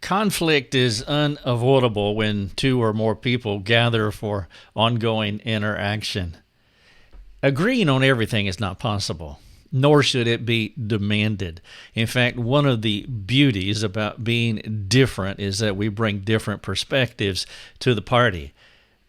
Conflict is unavoidable when two or more people gather for ongoing interaction. Agreeing on everything is not possible, nor should it be demanded. In fact, one of the beauties about being different is that we bring different perspectives to the party.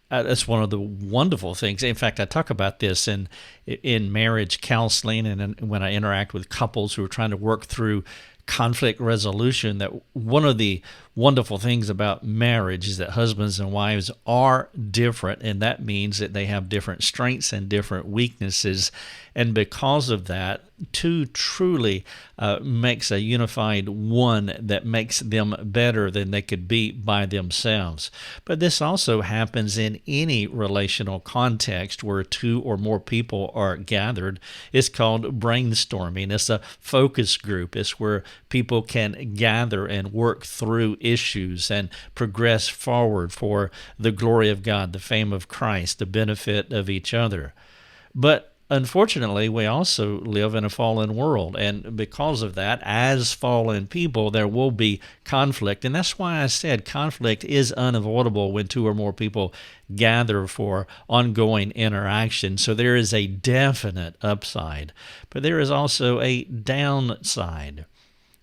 That's one of the wonderful things. In fact, I talk about this in marriage counseling and when I interact with couples who are trying to work through conflict resolution, that one of the wonderful things about marriage is that husbands and wives are different, and that means that they have different strengths and different weaknesses. And because of that, two truly makes a unified one that makes them better than they could be by themselves. But this also happens in any relational context where two or more people are gathered. It's called brainstorming. It's a focus group. It's where people can gather and work through issues and progress forward for the glory of God, the fame of Christ, the benefit of each other. But unfortunately, we also live in a fallen world, and because of that, as fallen people, there will be conflict, and that's why I said conflict is unavoidable when two or more people gather for ongoing interaction. So there is a definite upside, but there is also a downside.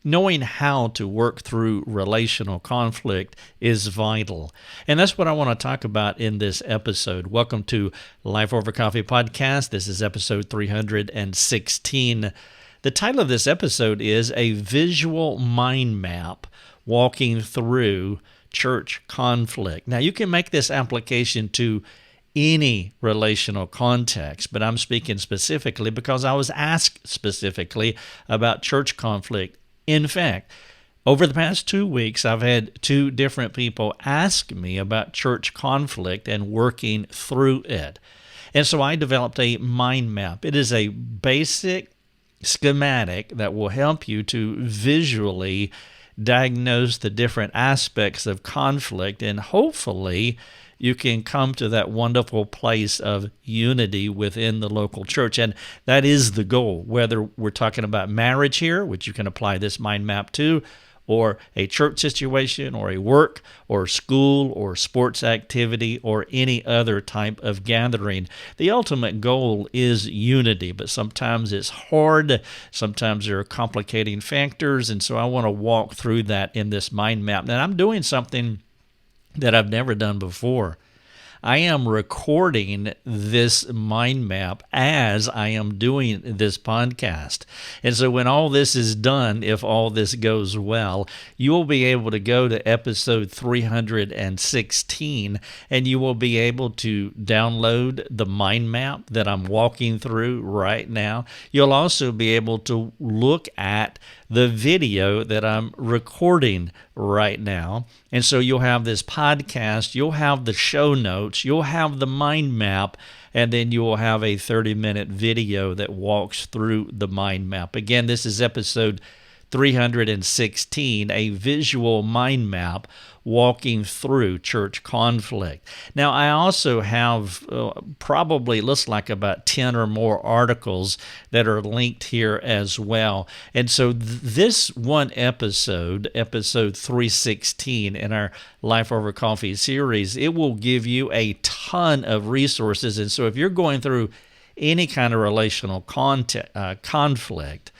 Knowing how to work through relational conflict is vital. And that's what I want to talk about in this episode. Welcome to Life Over Coffee Podcast. This is episode 316. The title of this episode is A Visual Mind Map Walking Through Church Conflict. Now, you can make this application to any relational context, but I'm speaking specifically because I was asked specifically about church conflict. In fact, over the past 2 weeks, I've had two different people ask me about church conflict and working through it. And so I developed a mind map. It is a basic schematic that will help you to visually diagnose the different aspects of conflict, and hopefully you can come to that wonderful place of unity within the local church. And that is the goal, whether we're talking about marriage here, which you can apply this mind map to, or a church situation, or a work, or school, or sports activity, or any other type of gathering. The ultimate goal is unity, but sometimes it's hard. Sometimes there are complicating factors, and so I want to walk through that in this mind map. And I'm doing something that I've never done before. I am recording this mind map as I am doing this podcast. And so when all this is done, if all this goes well, you will be able to go to episode 316 and you will be able to download the mind map that I'm walking through right now. You'll also be able to look at the video that I'm recording right now. And so you'll have this podcast, you'll have the show notes, you'll have the mind map, and then you will have a 30-minute video that walks through the mind map. Again, this is episode 316, a visual mind map walking through church conflict. Now, I also have probably looks like about 10 or more articles that are linked here as well. And so this one episode 316 in our Life Over Coffee series, it will give you a ton of resources. And so if you're going through any kind of relational conflict,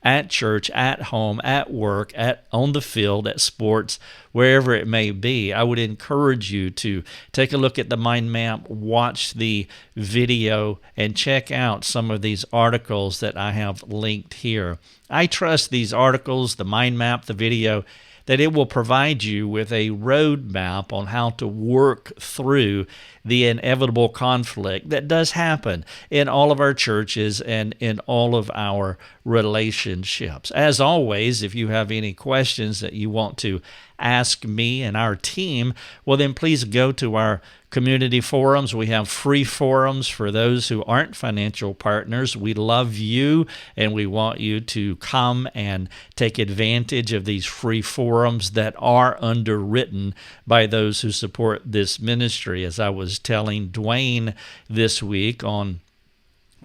at church, at home, at work, on the field, at sports, wherever it may be, I would encourage you to take a look at the mind map, watch the video, and check out some of these articles that I have linked here. I trust these articles, the mind map, the video, that it will provide you with a roadmap on how to work through the inevitable conflict that does happen in all of our churches and in all of our relationships. As always, if you have any questions that you want to ask me and our team, well, then please go to our community forums. We have free forums for those who aren't financial partners. We love you, and we want you to come and take advantage of these free forums that are underwritten by those who support this ministry. As I was telling Dwayne this week on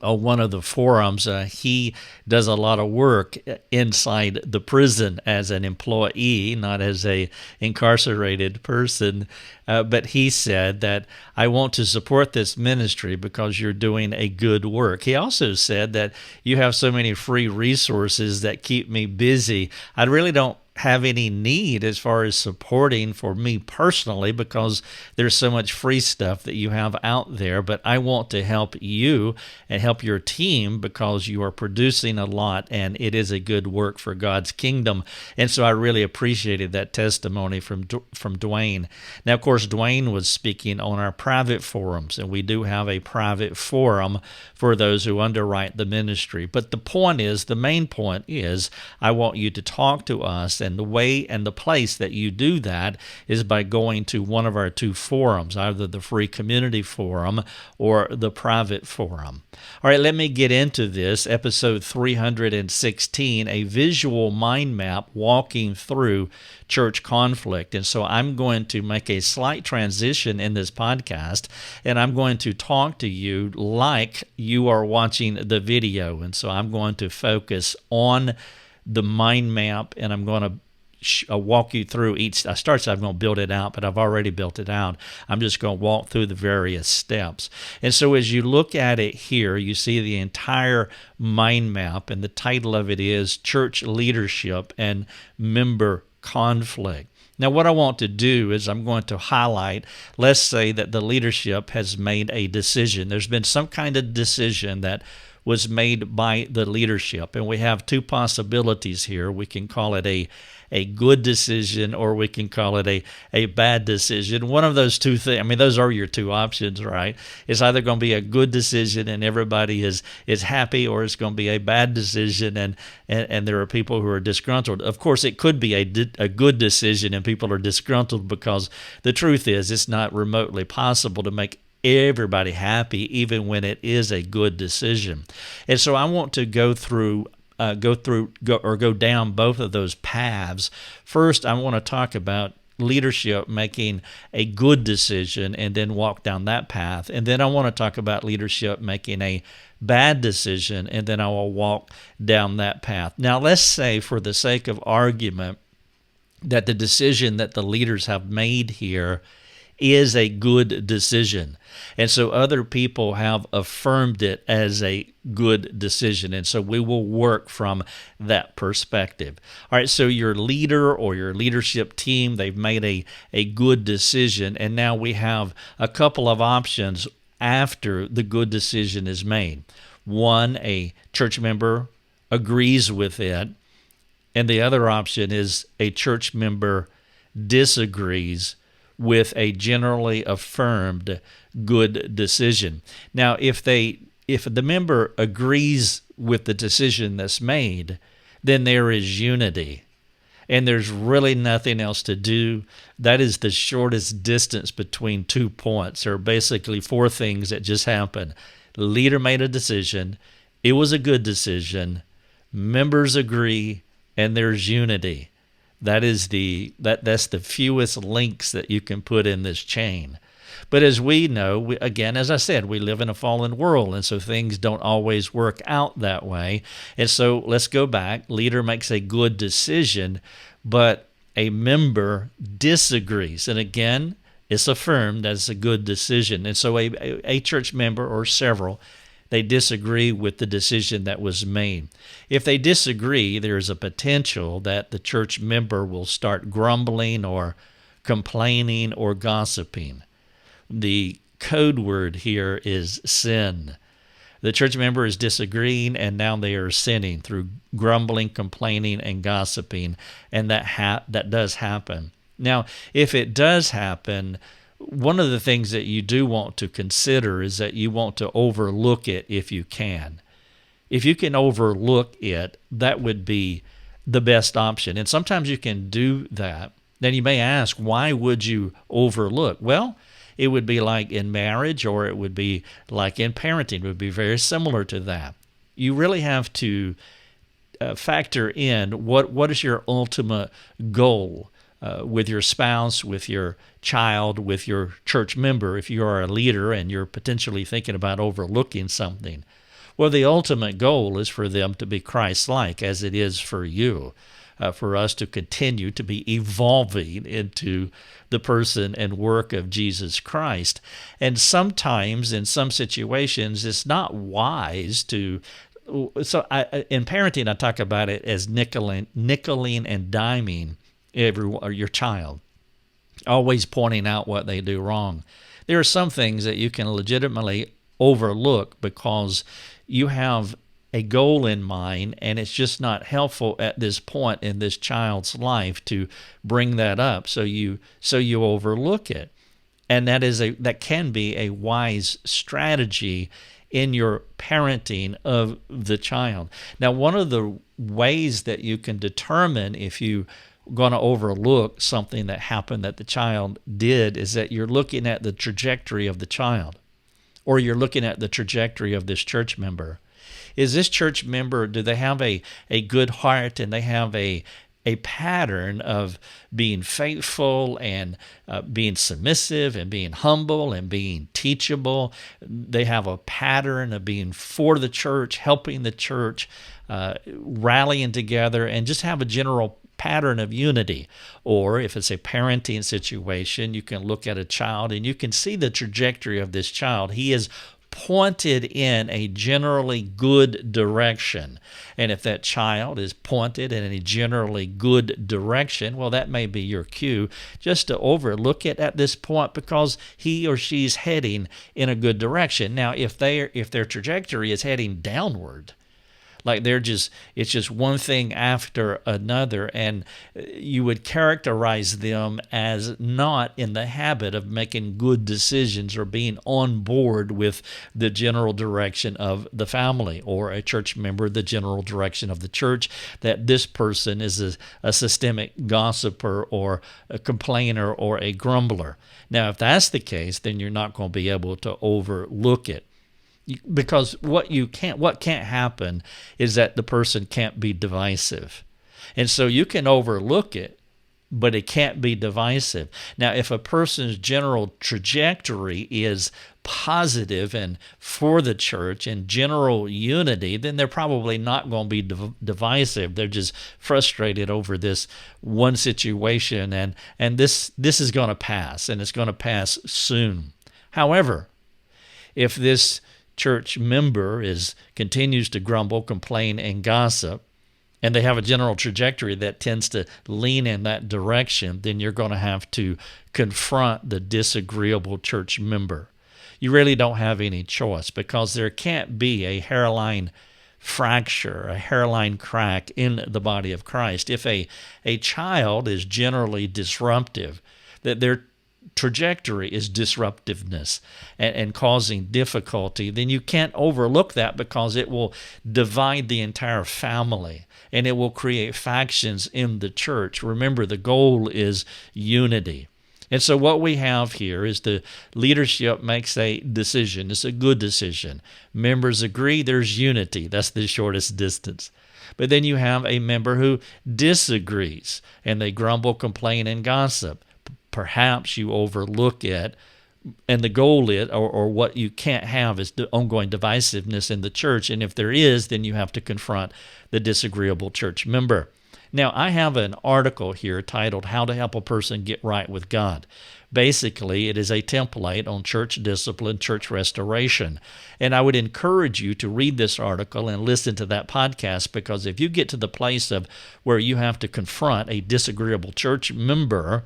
one of the forums. He does a lot of work inside the prison as an employee, not as a incarcerated person. But he said that I want to support this ministry because you're doing a good work. He also said that you have so many free resources that keep me busy. I really don't have any need as far as supporting for me personally because there's so much free stuff that you have out there, but I want to help you and help your team because you are producing a lot and it is a good work for God's kingdom. And so I really appreciated that testimony from Dwayne. Now, of course, Dwayne was speaking on our private forums, and we do have a private forum for those who underwrite the ministry. But the main point is, I want you to talk to us. And the way and the place that you do that is by going to one of our two forums, either the free community forum or the private forum. All right, let me get into this. Episode 316, a visual mind map walking through church conflict. And so I'm going to make a slight transition in this podcast, and I'm going to talk to you like you are watching the video. And so I'm going to focus on the mind map, and I'm going to walk you through each. I'm going to build it out, but I've already built it out. I'm just going to walk through the various steps. And so as you look at it here, you see the entire mind map, and the title of it is Church Leadership and Member Conflict. Now, what I want to do is I'm going to highlight, let's say that the leadership has made a decision. There's been some kind of decision that was made by the leadership. And we have two possibilities here. We can call it a good decision, or we can call it a bad decision. One of those two things, those are your two options, right? It's either going to be a good decision and everybody is happy, or it's going to be a bad decision and there are people who are disgruntled. Of course, it could be a good decision and people are disgruntled, because the truth is it's not remotely possible to make everybody happy, even when it is a good decision. And so I want to go down both of those paths. First, I want to talk about leadership making a good decision and then walk down that path. And then I want to talk about leadership making a bad decision, and then I will walk down that path. Now, let's say, for the sake of argument, that the decision that the leaders have made here is a good decision. And so other people have affirmed it as a good decision. And so we will work from that perspective. All right, so your leader or your leadership team, they've made a good decision. And now we have a couple of options after the good decision is made. One, a church member agrees with it. And the other option is a church member disagrees with a generally affirmed good decision. Now, if the member agrees with the decision that's made, then there is unity, and there's really nothing else to do. That is the shortest distance between 2 points. There are basically 4 things that just happened. The leader made a decision. It was a good decision. Members agree, and there's unity. That's the fewest links that you can put in this chain. But as we know, again, as I said, we live in a fallen world, and so things don't always work out that way. And so let's go back. Leader makes a good decision, but a member disagrees. And again, it's affirmed as a good decision. And so a church member or several, they disagree with the decision that was made. If they disagree, there's a potential that the church member will start grumbling or complaining or gossiping. The code word here is sin. The church member is disagreeing, and now they are sinning through grumbling, complaining, and gossiping, and that does happen. Now, if it does happen, one of the things that you do want to consider is that you want to overlook it if you can. If you can overlook it, that would be the best option. And sometimes you can do that. Then you may ask, why would you overlook? Well, it would be like in marriage, or it would be like in parenting. It would be very similar to that. You really have to factor in what is your ultimate goal with your spouse, with your child, with your church member. If you are a leader and you're potentially thinking about overlooking something, Well, the ultimate goal is for them to be Christ-like, as it is for you, for us to continue to be evolving into the person and work of Jesus Christ. And sometimes, in some situations, it's not wise to. So in parenting, I talk about it as nickeling and diming your child, always pointing out what they do wrong. There are some things that you can legitimately overlook because you have a goal in mind, and it's just not helpful at this point in this child's life to bring that up. So you overlook it, and that can be a wise strategy in your parenting of the child. Now, one of the ways that you can determine if you're going to overlook something that happened that the child did is that you're looking at the trajectory of the child, or you're looking at the trajectory of this church member. Is this church member, do they have a good heart, and they have a pattern of being faithful and being submissive and being humble and being teachable? They have a pattern of being for the church, helping the church, rallying together, and just have a general pattern of unity. Or if it's a parenting situation, you can look at a child and you can see the trajectory of this child. He is pointed in a generally good direction. And if that child is pointed in a generally good direction, well, that may be your cue just to overlook it at this point because he or she's heading in a good direction. Now, if their trajectory is heading downward, like it's just one thing after another, and you would characterize them as not in the habit of making good decisions or being on board with the general direction of the family, or a church member, the general direction of the church, that this person is a systemic gossiper or a complainer or a grumbler. Now, if that's the case, then you're not going to be able to overlook it. Because what can't happen is that the person can't be divisive. And so you can overlook it, but it can't be divisive. Now, if a person's general trajectory is positive and for the church and general unity, then they're probably not going to be divisive. They're just frustrated over this one situation, and this is going to pass, and it's going to pass soon. However, if this church member continues to grumble, complain, and gossip, and they have a general trajectory that tends to lean in that direction, then you're going to have to confront the disagreeable church member. You really don't have any choice, because there can't be a hairline fracture, a hairline crack in the body of Christ. If a child is generally disruptive, that their trajectory is disruptiveness and causing difficulty, then you can't overlook that, because it will divide the entire family and it will create factions in the church. Remember, the goal is unity. And so what we have here is the leadership makes a decision. It's a good decision. Members agree, there's unity. That's the shortest distance. But then you have a member who disagrees, and they grumble, complain, and gossip. Perhaps you overlook it, and the goal is, or what you can't have, is the ongoing divisiveness in the church. And if there is, then you have to confront the disagreeable church member. Now, I have an article here titled How to Help a Person Get Right with God. Basically, it is a template on church discipline, church restoration. And I would encourage you to read this article and listen to that podcast, because if you get to the place of where you have to confront a disagreeable church member,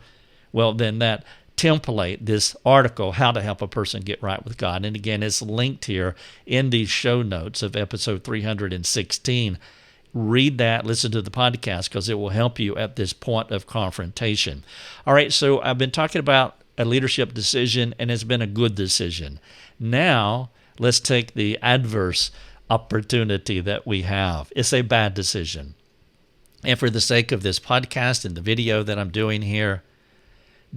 well, then that template, this article, How to Help a Person Get Right with God, and again, it's linked here in these show notes of episode 316. Read that, listen to the podcast, because it will help you at this point of confrontation. All right, so I've been talking about a leadership decision, and it's been a good decision. Now, let's take the adverse opportunity that we have. It's a bad decision. And for the sake of this podcast and the video that I'm doing here,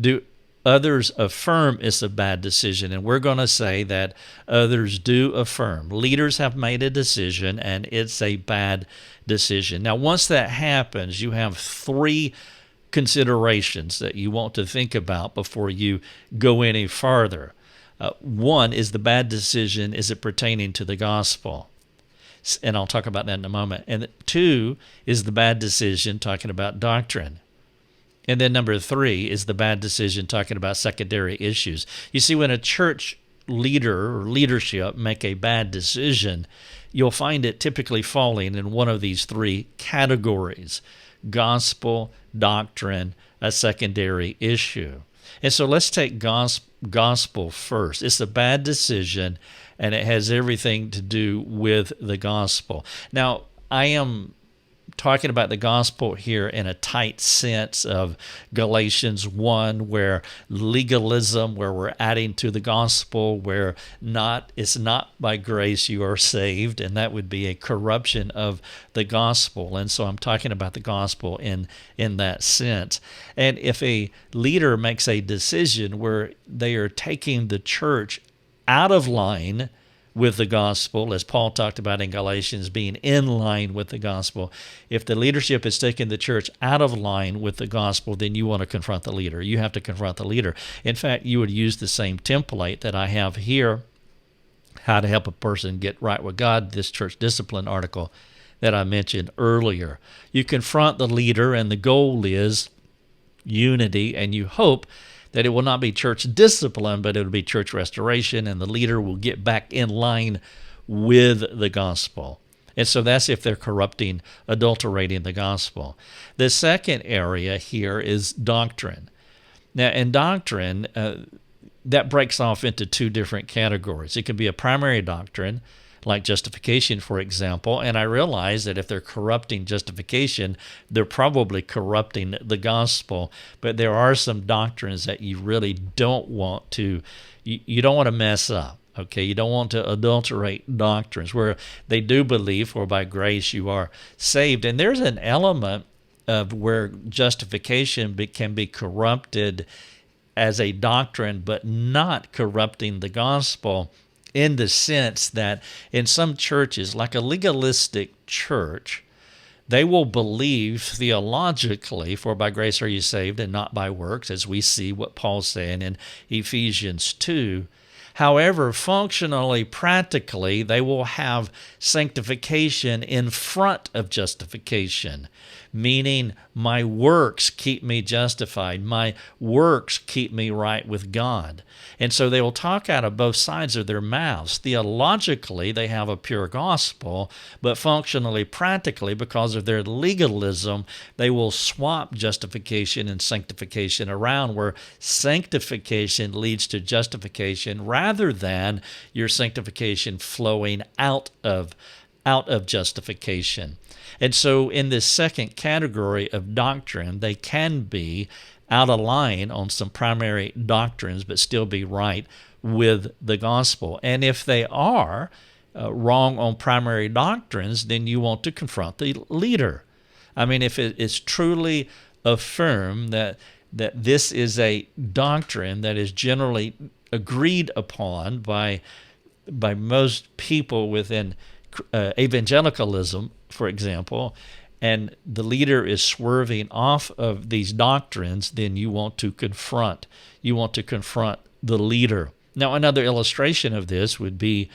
do others affirm it's a bad decision? And we're going to say that others do affirm. Leaders have made a decision, and it's a bad decision. Now, once that happens, you have three considerations that you want to think about before you go any farther. One is the bad decision, is it pertaining to the gospel? And I'll talk about that in a moment. And 2 is the bad decision, talking about doctrine. And then number 3 is the bad decision, talking about secondary issues. You see, when a church leader or leadership make a bad decision, you'll find it typically falling in one of these 3 categories: gospel, doctrine, a secondary issue. And so let's take gospel first. It's a bad decision, and it has everything to do with the gospel. Now, I am talking about the gospel here in a tight sense of Galatians 1, where legalism, where we're adding to the gospel, where it's not by grace you are saved, and that would be a corruption of the gospel. And so I'm talking about the gospel in that sense. And if a leader makes a decision where they are taking the church out of line with the gospel, as Paul talked about in Galatians, being in line with the gospel. If the leadership is taking the church out of line with the gospel, then you want to confront the leader. You have to confront the leader. In fact, you would use the same template that I have here, How to Help a Person Get Right with God, this church discipline article that I mentioned earlier. You confront the leader, and the goal is unity, and you hope that it will not be church discipline, but it will be church restoration, and the leader will get back in line with the gospel. And so that's if they're corrupting, adulterating the gospel. The second area here is doctrine. Now, in doctrine, that breaks off into 2 different categories. It can be a primary doctrine, like justification, for example, and I realize that if they're corrupting justification, they're probably corrupting the gospel, but there are some doctrines that you really don't want to, you don't want to mess up, okay? You don't want to adulterate doctrines where they do believe, for by grace you are saved, and there's an element of where justification can be corrupted as a doctrine, but not corrupting the gospel, in the sense that in some churches, like a legalistic church, they will believe theologically, for by grace are you saved and not by works, as we see what Paul's saying in Ephesians 2. However, functionally, practically, they will have sanctification in front of justification, meaning my works keep me justified. My works keep me right with God. And so they will talk out of both sides of their mouths. Theologically, they have a pure gospel, but functionally, practically, because of their legalism, they will swap justification and sanctification around, where sanctification leads to justification rather than your sanctification flowing out of justification. And so in this second category of doctrine, they can be out of line on some primary doctrines, but still be right with the gospel. And if they are wrong on primary doctrines, then you want to confront the leader. I mean, if it is truly affirmed that this is a doctrine that is generally agreed upon by most people within evangelicalism, for example, and the leader is swerving off of these doctrines, then you want to confront. You want to confront the leader. Now, another illustration of this would be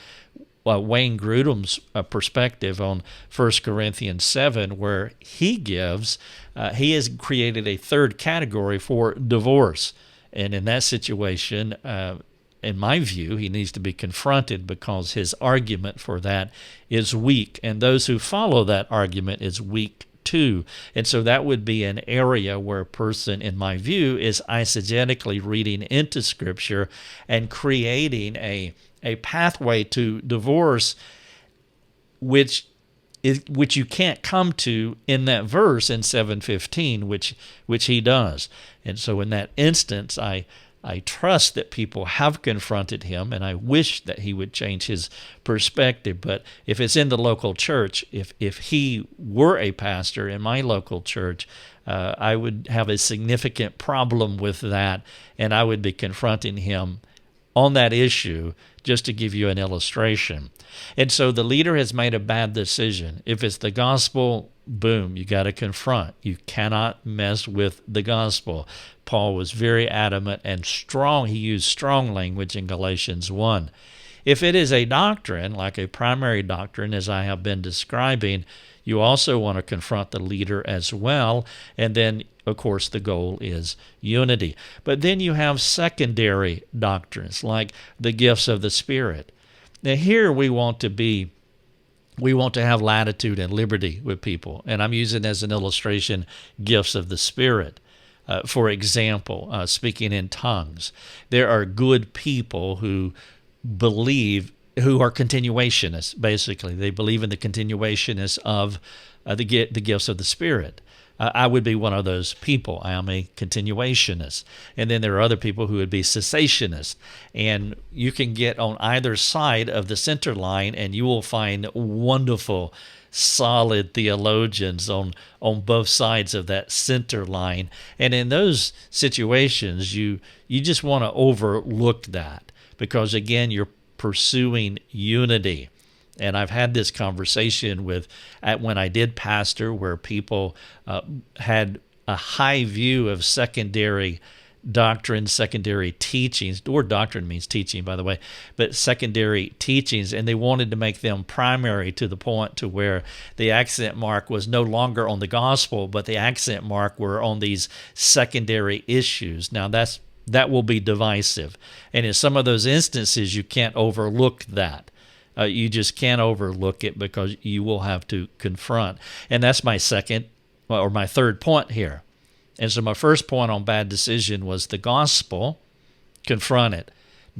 Wayne Grudem's perspective on 1 Corinthians 7, where he has created a third category for divorce. And in that situation, in my view, he needs to be confronted because his argument for that is weak, and those who follow that argument is weak too. And so that would be an area where a person, in my view, is eisegetically reading into Scripture and creating a pathway to divorce, which you can't come to in that verse in 7:15, which he does. And so in that instance, I trust that people have confronted him, and I wish that he would change his perspective. But if it's in the local church, if he were a pastor in my local church, I would have a significant problem with that, and I would be confronting him on that issue, just to give you an illustration. And so the leader has made a bad decision. If it's the gospel, boom, you got to confront. You cannot mess with the gospel. Paul was very adamant and strong. He used strong language in Galatians 1. If it is a doctrine, like a primary doctrine, as I have been describing, you also want to confront the leader as well. And then, of course, the goal is unity. But then you have secondary doctrines, like the gifts of the Spirit. Now, here we want to have latitude and liberty with people. And I'm using as an illustration gifts of the Spirit. For example, speaking in tongues. There are good people who are continuationists, basically. They believe in the continuationists of the gifts of the Spirit. I would be one of those people. I am a continuationist. And then there are other people who would be cessationists. And you can get on either side of the center line, and you will find wonderful, solid theologians on both sides of that center line. And in those situations, you just want to overlook that because, again, you're pursuing unity. And I've had this conversation when I did pastor, where people had a high view of secondary doctrine, secondary teachings. The word doctrine means teaching, by the way, but secondary teachings, and they wanted to make them primary to the point to where the accent mark was no longer on the gospel, but the accent mark were on these secondary issues. Now that will be divisive, and in some of those instances, you can't overlook that. You just can't overlook it because you will have to confront. And that's my third point here. And so my first point on bad decision was the gospel, confront it.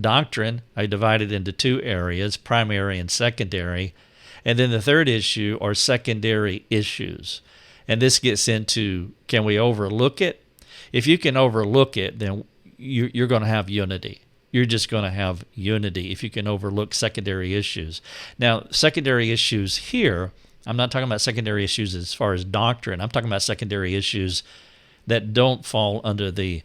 Doctrine, I divided into two areas, primary and secondary. And then the third issue are secondary issues. And this gets into, can we overlook it? If you can overlook it, then you're going to have unity. You're just going to have unity if you can overlook secondary issues. Now, secondary issues here, I'm not talking about secondary issues as far as doctrine. I'm talking about secondary issues that don't fall under the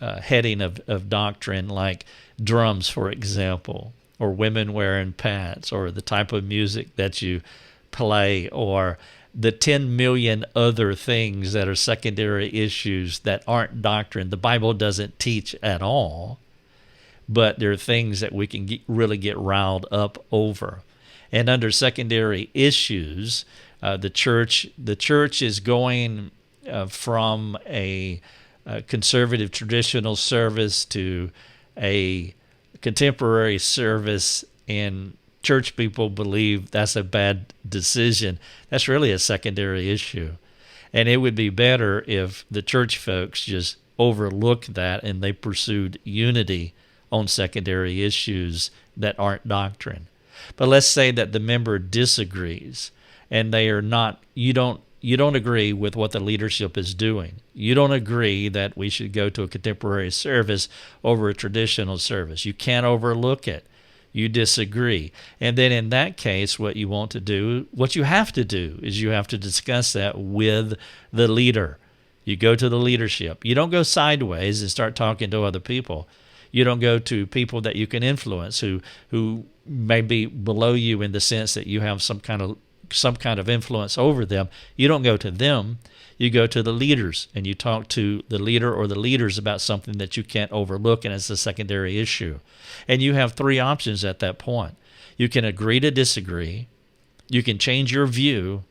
heading of doctrine, like drums, for example, or women wearing pants, or the type of music that you play, or the 10 million other things that are secondary issues that aren't doctrine. The Bible doesn't teach at all, but there are things that we can really get riled up over. And under secondary issues, the church is going from a conservative traditional service to a contemporary service, and church people believe that's a bad decision. That's really a secondary issue. And it would be better if the church folks just overlooked that and they pursued unity on secondary issues that aren't doctrine. But let's say that the member disagrees and they are not, you don't agree with what the leadership is doing. You don't agree that we should go to a contemporary service over a traditional service. You can't overlook it. You disagree. And then in that case, what you have to do is you have to discuss that with the leader. You go to the leadership. You don't go sideways and start talking to other people. You don't go to people that you can influence who may be below you in the sense that you have some kind of influence over them. You don't go to them. You go to the leaders, and you talk to the leader or the leaders about something that you can't overlook, and it's a secondary issue. And you have three options at that point. You can agree to disagree. You can change your view.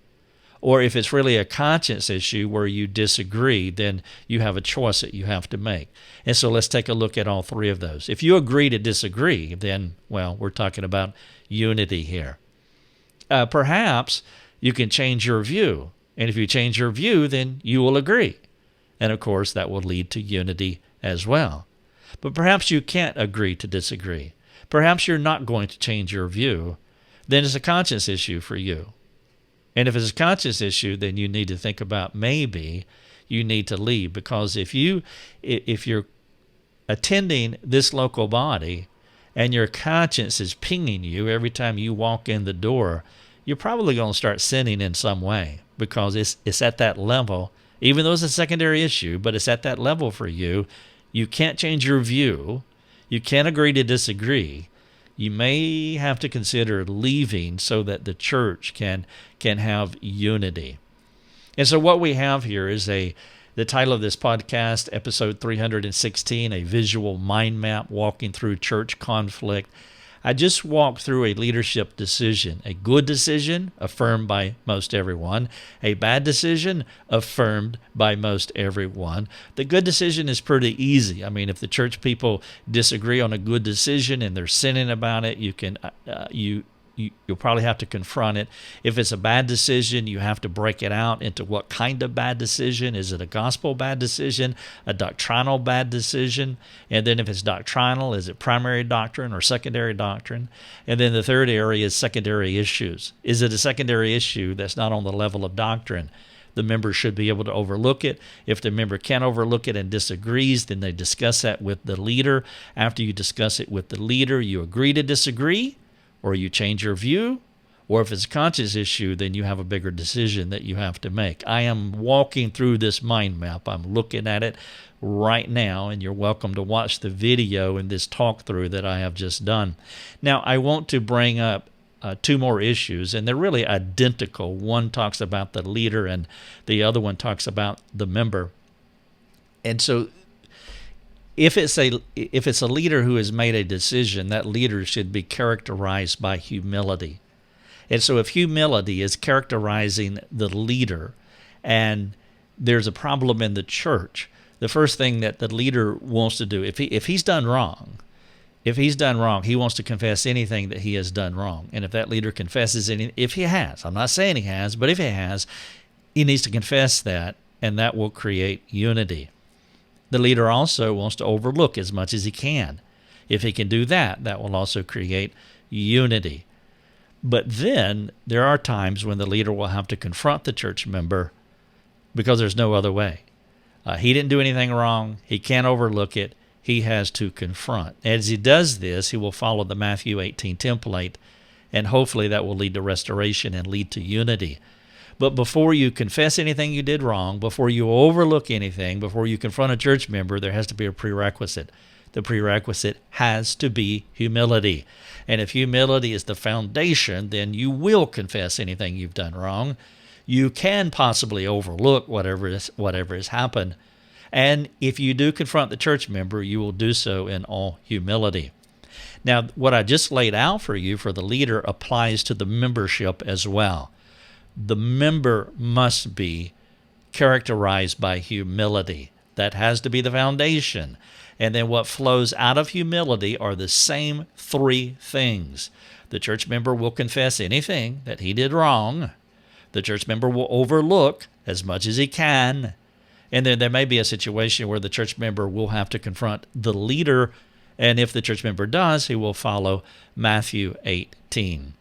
Or if it's really a conscience issue where you disagree, then you have a choice that you have to make. And so let's take a look at all three of those. If you agree to disagree, then, well, we're talking about unity here. Perhaps you can change your view. And if you change your view, then you will agree. And of course, that will lead to unity as well. But perhaps you can't agree to disagree. Perhaps you're not going to change your view. Then it's a conscience issue for you. And if it's a conscience issue, then you need to think about maybe you need to leave, because if you're attending this local body and your conscience is pinging you every time you walk in the door, you're probably going to start sinning in some way, because it's at that level, even though it's a secondary issue, but it's at that level for you. You can't change your view. You can't agree to disagree. You may have to consider leaving so that the church can have unity. And so what we have here is the title of this podcast, episode 316, a visual mind map walking through church conflict. I just walked through a leadership decision. A good decision, affirmed by most everyone. A bad decision, affirmed by most everyone. The good decision is pretty easy. I mean, if the church people disagree on a good decision and they're sinning about it, you'll probably have to confront it. If it's a bad decision, you have to break it out into what kind of bad decision. Is it a gospel bad decision, a doctrinal bad decision? And then if it's doctrinal, is it primary doctrine or secondary doctrine? And then the third area is secondary issues. Is it a secondary issue that's not on the level of doctrine? The member should be able to overlook it. If the member can't overlook it and disagrees, then they discuss that with the leader. After you discuss it with the leader, you agree to disagree, or you change your view, or if it's a conscious issue, then you have a bigger decision that you have to make. I am walking through this mind map. I'm looking at it right now, and you're welcome to watch the video in this talk through that I have just done. Now, I want to bring up two more issues, and they're really identical. One talks about the leader, and the other one talks about the member. And so if it's a leader who has made a decision, that leader should be characterized by humility. And so if humility is characterizing the leader and there's a problem in the church, the first thing that the leader wants to do, if he's done wrong, he wants to confess anything that he has done wrong. And if that leader confesses if he has, I'm not saying he has, but if he has, he needs to confess that, and that will create unity. The leader also wants to overlook as much as he can. If he can do that, that will also create unity. But then there are times when the leader will have to confront the church member because there's no other way. He didn't do anything wrong. He can't overlook it. He has to confront. As he does this, he will follow the Matthew 18 template, and hopefully that will lead to restoration and lead to unity. But before you confess anything you did wrong, before you overlook anything, before you confront a church member, there has to be a prerequisite. The prerequisite has to be humility. And if humility is the foundation, then you will confess anything you've done wrong. You can possibly overlook whatever has happened. And if you do confront the church member, you will do so in all humility. Now, what I just laid out for you for the leader applies to the membership as well. The member must be characterized by humility. That has to be the foundation. And then what flows out of humility are the same three things. The church member will confess anything that he did wrong. The church member will overlook as much as he can. And then there may be a situation where the church member will have to confront the leader. And if the church member does, he will follow Matthew 18.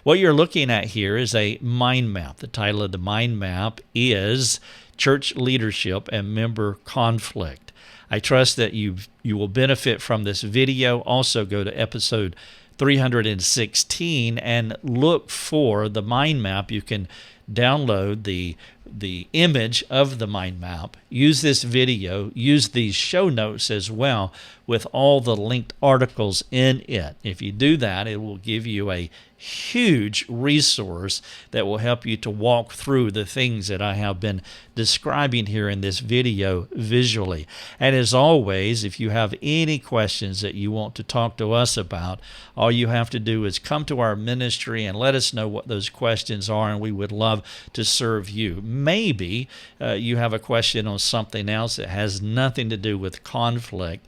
What you're looking at here is a mind map. The title of the mind map is Church Leadership and Member Conflict. I trust that you will benefit from this video. Also go to episode 316 and look for the mind map. You can download the image of the mind map. Use this video. Use these show notes as well with all the linked articles in it. If you do that, it will give you a huge resource that will help you to walk through the things that I have been describing here in this video visually. And as always, if you have any questions that you want to talk to us about, all you have to do is come to our ministry and let us know what those questions are, and we would love to serve you. Maybe you have a question on something else that has nothing to do with conflict,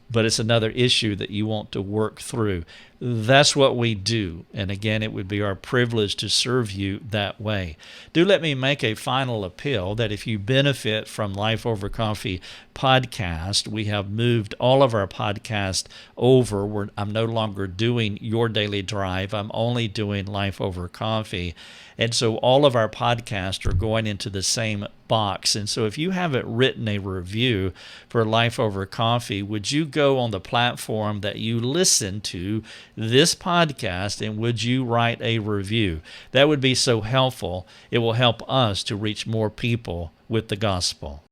but it's another issue that you want to work through. That's what we do. And again, it would be our privilege to serve you that way. Do let me make a final appeal that if you benefit from Life Over Coffee podcast, we have moved all of our podcasts over. I'm no longer doing Your Daily Drive. I'm only doing Life Over Coffee. And so all of our podcasts are going into the same box. And so if you haven't written a review for Life Over Coffee, would you go on the platform that you listen to this podcast and would you write a review? That would be so helpful. It will help us to reach more people with the gospel.